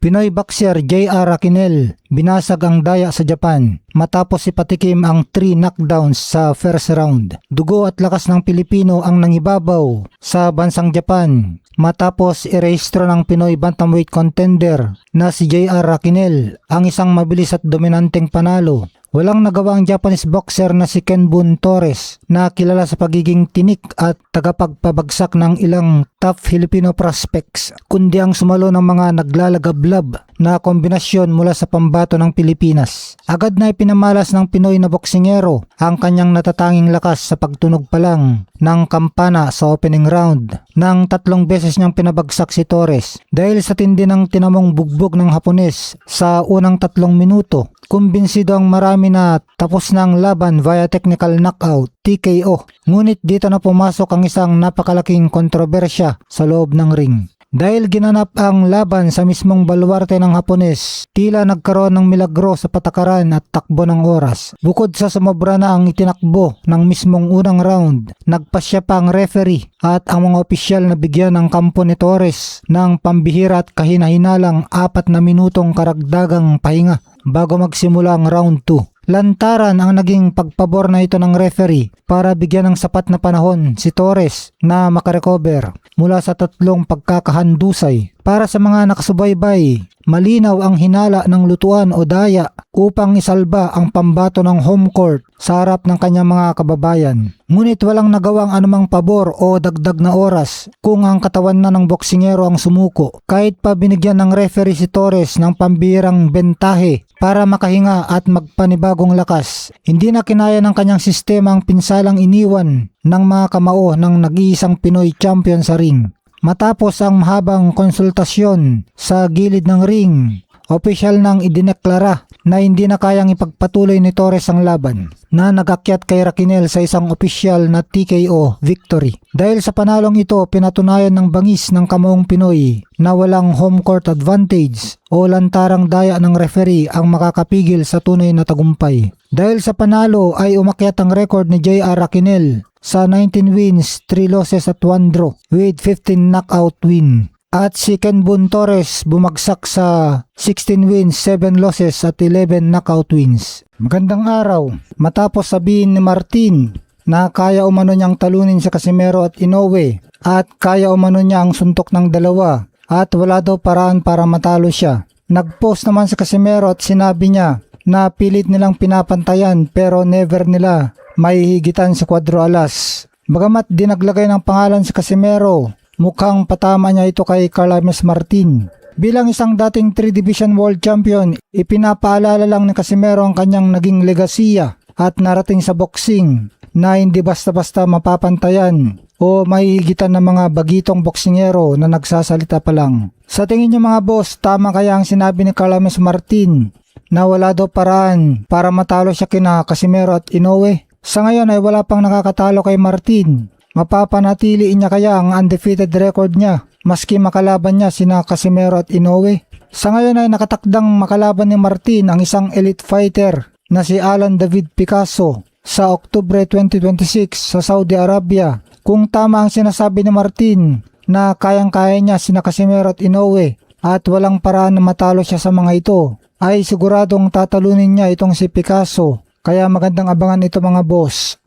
Pinoy boxer J.R. Raquinel binasag ang daya sa Japan matapos ipatikim ang 3 knockdowns sa first round. Dugo at lakas ng Pilipino ang nangibabaw sa bansang Japan matapos irehistro ng Pinoy bantamweight contender na si J.R. Raquinel ang isang mabilis at dominanteng panalo. Walang nagawa ang Japanese boxer na si Kenbun Torres na kilala sa pagiging tinik at tagapagpabagsak ng ilang top Filipino prospects, kundi ang sumalo ng mga naglalagablab na kombinasyon mula sa pambato ng Pilipinas. Agad na ipinamalas ng Pinoy na boksingero ang kanyang natatanging lakas sa pagtunog pa lang ng kampana sa opening round. Nang 3 beses niyang pinabagsak si Torres dahil sa tindi ng tinamong bugbog ng Hapones sa unang 3 minuto. Kumbinsido ang marami na tapos na ang laban via technical knockout, TKO. Ngunit dito na pumasok ang isang napakalaking kontrobersya sa loob ng ring. Dahil ginanap ang laban sa mismong baluarte ng Hapones, tila nagkaroon ng milagro sa patakaran at takbo ng oras. Bukod sa sumobra na ang itinakbo ng mismong unang round, nagpasya pa ang referee at ang mga opisyal na bigyan ng kampo ni Torres ng pambihira at kahina-hinalang 4 na minutong karagdagang pahinga bago magsimula ang round 2. Lantaran ang naging pagpabor na ito ng referee para bigyan ng sapat na panahon si Torres na makarecover mula sa 3 pagkakahandusay. Para sa mga nakasubaybay, malinaw ang hinala ng lutuan o daya upang isalba ang pambato ng home court sa harap ng kanyang mga kababayan. Ngunit walang nagawang anumang pabor o dagdag na oras kung ang katawan na ng boksingero ang sumuko. Kahit pa binigyan ng referee si Torres ng pambihirang bentahe para makahinga at magpanibagong lakas, hindi na kinaya ng kanyang sistema ang pinsalang iniwan ng mga kamao ng nag-iisang Pinoy champion sa ring. Matapos ang mahabang konsultasyon sa gilid ng ring, opisyal nang idineklara na hindi na kayang ipagpatuloy ni Torres ang laban na nagakyat kay Raquinel sa isang opisyal na TKO victory. Dahil sa panalong ito, pinatunayan ng bangis ng kamaong Pinoy na walang home court advantage o lantarang daya ng referee ang makakapigil sa tunay na tagumpay. Dahil sa panalo ay umakyat ang record ni J.R. Raquinel sa 19 wins, 3 losses at 1 draw with 15 knockout win. At si Kenbun Torres bumagsak sa 16 wins, 7 losses at 11 knockout wins. Magandang araw. Matapos sabihin ni Martin na kaya umano niyang talunin si Casimero at Inoue at kaya umano niya ang suntok ng dalawa at wala daw paraan para matalo siya, nagpost naman si Casimero at sinabi niya na pilit nilang pinapantayan pero never nila mahihigitan sa Cuadro Alas. Bagamat dinaglagay ng pangalan si Casimero, mukhang patama niya ito kay Carlames Martin. Bilang isang dating 3-division world champion, ipinapaalala lang ni Casimero ang kanyang naging legasiya at narating sa boxing na hindi basta-basta mapapantayan o mahihigitan ng mga bagitong boksingero na nagsasalita pa lang. Sa tingin niyo mga boss, tama kaya ang sinabi ni Carlames Martin na wala daw paraan para matalo siya kina Casimero at Inoue? Sa ngayon ay wala pang nakakatalo kay Martin. Mapapanatili niya kaya ang undefeated record niya maski makalaban niya sina Casimero at Inoue? Sa ngayon ay nakatakdang makalaban ni Martin ang isang elite fighter na si Alan David Picasso sa Oktubre 2026 sa Saudi Arabia. Kung tama ang sinasabi ni Martin na kayang-kaya niya sina Casimero at Inoue at walang paraan na matalo siya sa mga ito, ay siguradong tatalunin niya itong si Picasso. Kaya magandang abangan ito mga boss.